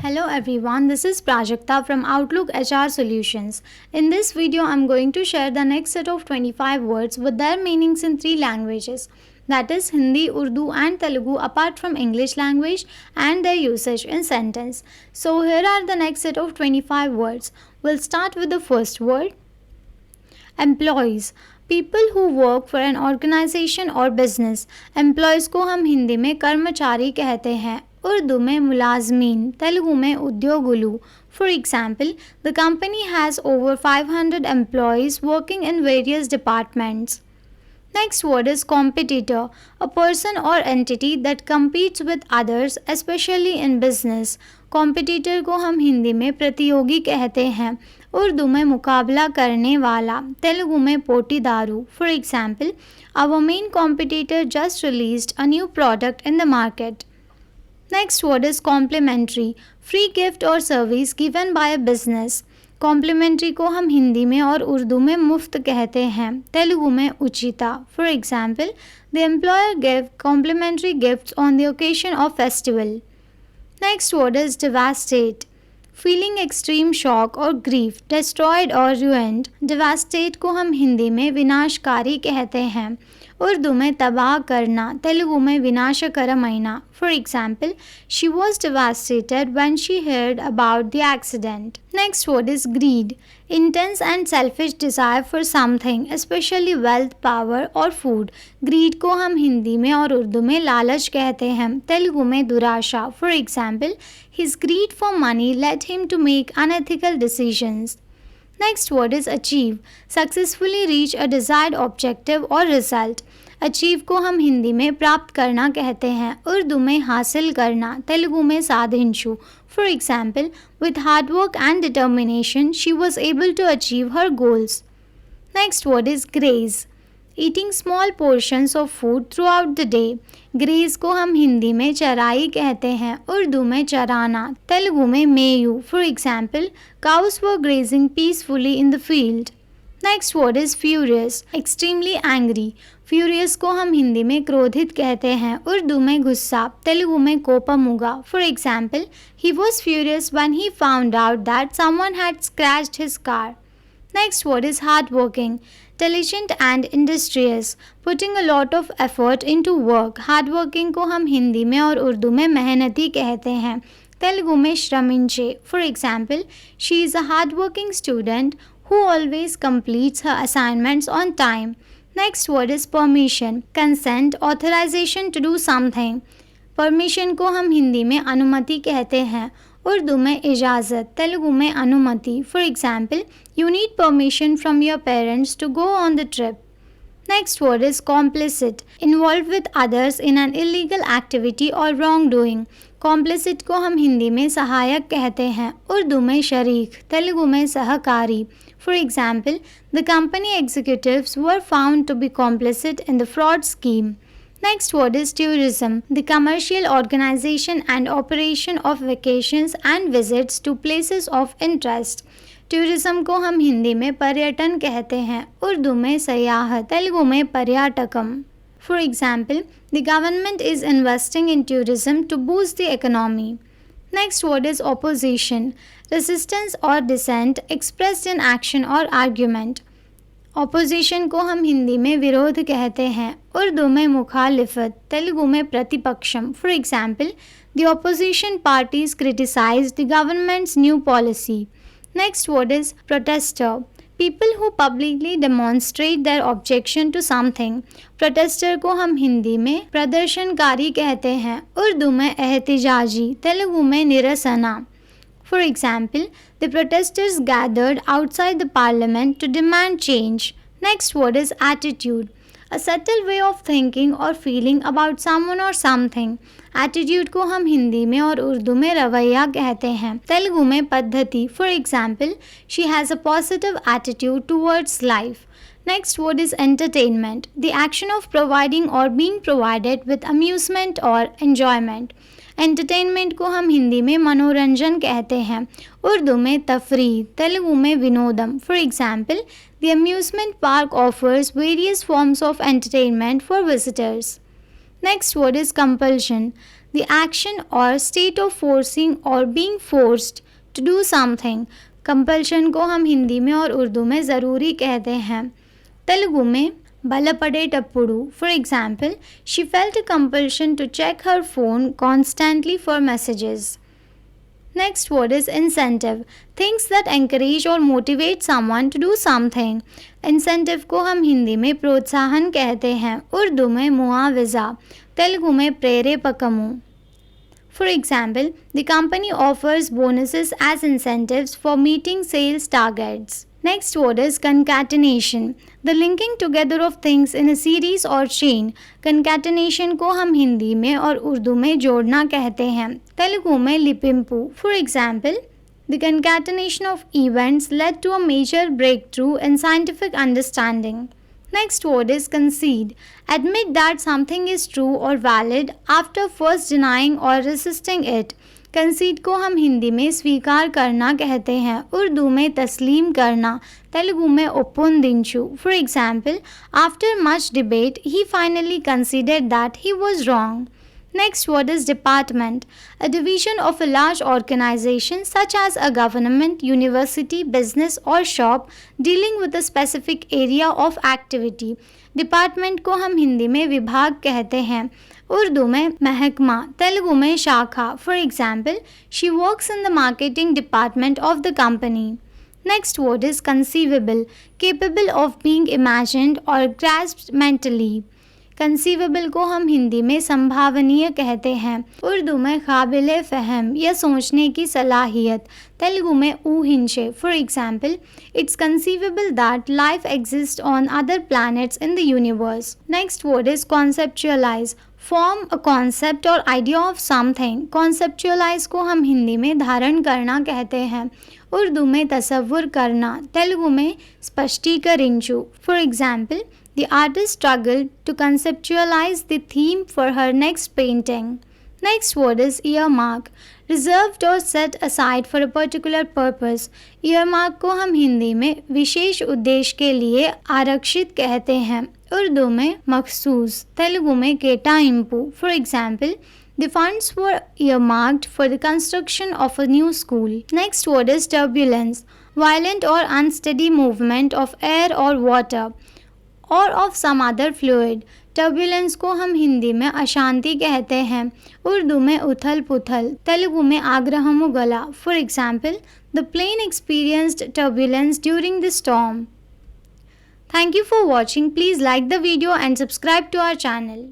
Hello everyone, this is Prajakta from Outlook HR Solutions. In this video, I'm going to share the next set of 25 words with their meanings in three languages, that is Hindi, Urdu and Telugu apart from English language and their usage in sentence. So here are the next set of 25 words. We'll start with the first word, employees, people who work for an organisation और business. Employees को हम हिंदी में कर्मचारी कहते हैं, उर्दू में मुलाजमीन, तेलुगु में उद्योगुलू. For example, the company has over 500 employees working in various departments. Next word is competitor, a person or entity that competes with others, especially in business. Competitor को हम हिंदी में प्रतियोगी कहते हैं, उर्दू में मुकाबला करने वाला, तेलुगु में पोटीदारू. For example, our main competitor just released a new product in the market. Next word is complimentary, free gift or service given by a business. Complimentary को हम हिंदी में और उर्दू में मुफ्त कहते हैं, तेलुगु में उचिता. For example, the employer give complimentary gifts on the occasion of festival. Next word is devastate, feeling extreme shock और ग्रीफ, डिस्ट्रॉयड और ruined. डिवास्टेट को हम हिंदी में विनाशकारी कहते हैं, उर्दू में तबाह करना, तेलुगु में विनाशकरमैना. For example, she was devastated when she heard about the accident. Next word is greed, intense and selfish desire for something, especially wealth, power और food. Greed को हम हिंदी में और उर्दू में लालच कहते हैं, तेलुगु में दुराशा. For example, his greed for money led him to make unethical decisions. Next word is achieve, successfully reach a desired objective or result. Achieve को हम हिंदी में प्राप्त करना कहते हैं, उर्दू में हासिल करना, तेलुगु में साधिंशु. For example, with hard work and determination she was able to achieve her goals. Next word is graze, eating small portions of food throughout the day. Graze को हम हिंदी में चराई कहते हैं, उर्दू में चराना, तेलुगु में Mayu. For example, cows were grazing peacefully in the field. Next word is furious, extremely angry. Furious को हम हिंदी में क्रोधित कहते हैं, उर्दू में गुस्सा, तेलुगु में कोपमुगा. For example, he was furious when he found out that someone had scratched his car. Next word is hardworking, diligent and industrious, putting a lot of effort into work. Hardworking को हम हिंदी में और उर्दू में मेहनती कहते हैं, तेलुगु में श्रमिंचे. For example, she is a hardworking student who always completes her assignments on time. Next word is permission, consent, authorization to do something. Permission को हम हिंदी में अनुमति कहते हैं, उर्दू में इजाज़त, तेलुगु में अनुमति. For example, you need permission from your parents to go on the trip. Next word is complicit, involve with others in an illegal activity और रॉन्ग डूइंग. कॉम्प्लिसिट को हम हिंदी में सहायक कहते हैं, उर्दू में शरीक, तेलुगु में सहकारी. For example, the company executives were found to be complicit in the fraud scheme. Next word is tourism, the commercial organization and operation of vacations and visits to places of interest. Tourism को हम हिंदी में पर्यटन कहते हैं, उर्दू में सयाहत, तेलुगु में पर्याटकम. For example, the government is investing in tourism to boost the economy. Next word is opposition, resistance or dissent expressed in action or argument. Opposition को हम हिंदी में विरोध कहते हैं, उर्दू में मुखालिफत, तेलुगु में प्रतिपक्षम. For example, the opposition parties criticize the government's new policy. Next word is protester, people who publicly demonstrate their objection to something. Protester को हम हिंदी में प्रदर्शनकारी कहते हैं, उर्दू में एहतिजाजी, तेलुगु में निरसना. For example, the protesters gathered outside the parliament to demand change. Next word is attitude, a subtle way of thinking or feeling about someone or something. Attitude को हम हिंदी में और उर्दू में रवैया कहते हैं, तेलुगु में पद्धति. For example, she has a positive attitude towards life. Next word is entertainment, the action of providing or being provided with amusement or enjoyment. Entertainment को हम हिंदी में मनोरंजन कहते हैं, उर्दू में तफरीह, तेलुगु में विनोदम. For example, the amusement park offers various forms of entertainment for visitors. Next word is compulsion. The action or state of forcing or being forced to do something. Compulsion को हम हिंदी में और उर्दू में ज़रूरी कहते हैं. तेलुगु में बलपड़े टप्पुड़ू. For example, she felt a compulsion to check her phone constantly for messages. Next word is incentive. Things that encourage or motivate someone to do something. Incentive को हम हिंदी में प्रोत्साहन कहते हैं, उर्दू में मुआवजा, तेलुगु में प्रेरेपकमु. For example, the company offers bonuses as incentives for meeting sales targets. Next word is concatenation. The linking together of things in a series or chain. Concatenation को हम हिंदी में और उर्दू में जोड़ना कहते हैं, तेलुगु में लिपिंपु. For example, the concatenation of events led to a major breakthrough in scientific understanding. Next word is concede. Admit that something is true or valid after first denying or resisting it. Concede को हम हिंदी में स्वीकार करना कहते हैं, उर्दू में तस्लीम करना, तेलुगु में ओप्पुंदिंचु. For example, after much debate, he finally conceded that he was wrong. Next word is department. A division of a large organization such as a government, university, business or shop dealing with a specific area of activity. Department को हम हिंदी में विभाग कहते हैं, उर्दू में महकमा, तेलुगु में शाखा. For example, she works in the marketing department of the company. Next word is conceivable. Capable of being imagined or grasped mentally. Conceivable को हम हिंदी में संभावनीय कहते हैं, उर्दू में काबिल फ़हम या सोचने की सलाहियत, तेलुगु में ऊहिंचे. For example, it's conceivable that life exist on other planets in the universe. Next word is conceptualize. Form a concept और आइडिया ऑफ समथिंग. कॉन्सेप्चुअलाइज को हम हिंदी में धारण करना कहते हैं, उर्दू में तसव्वुर करना, तेलुगु में स्पष्टीकरिंचु. For example, the artist struggled to conceptualize the theme for her next painting. Next word is earmark. Reserved or set aside for a particular purpose. Earmark को हम हिंदी में विशेष उद्देश्य के लिए आरक्षित कहते हैं, उर्दू में मखसूस, तेलुगु में केटाइंपु. For example, the funds were earmarked for the construction of a new school. Next word is turbulence. Violent or unsteady movement of air or water और of some other fluid. Turbulence को हम हिंदी में अशांति कहते हैं, उर्दू में उथल पुथल, तेलुगु में आग्रहमुगला. For example, the plane experienced turbulence during the storm. Thank you for watching. Please like the video and subscribe to our channel.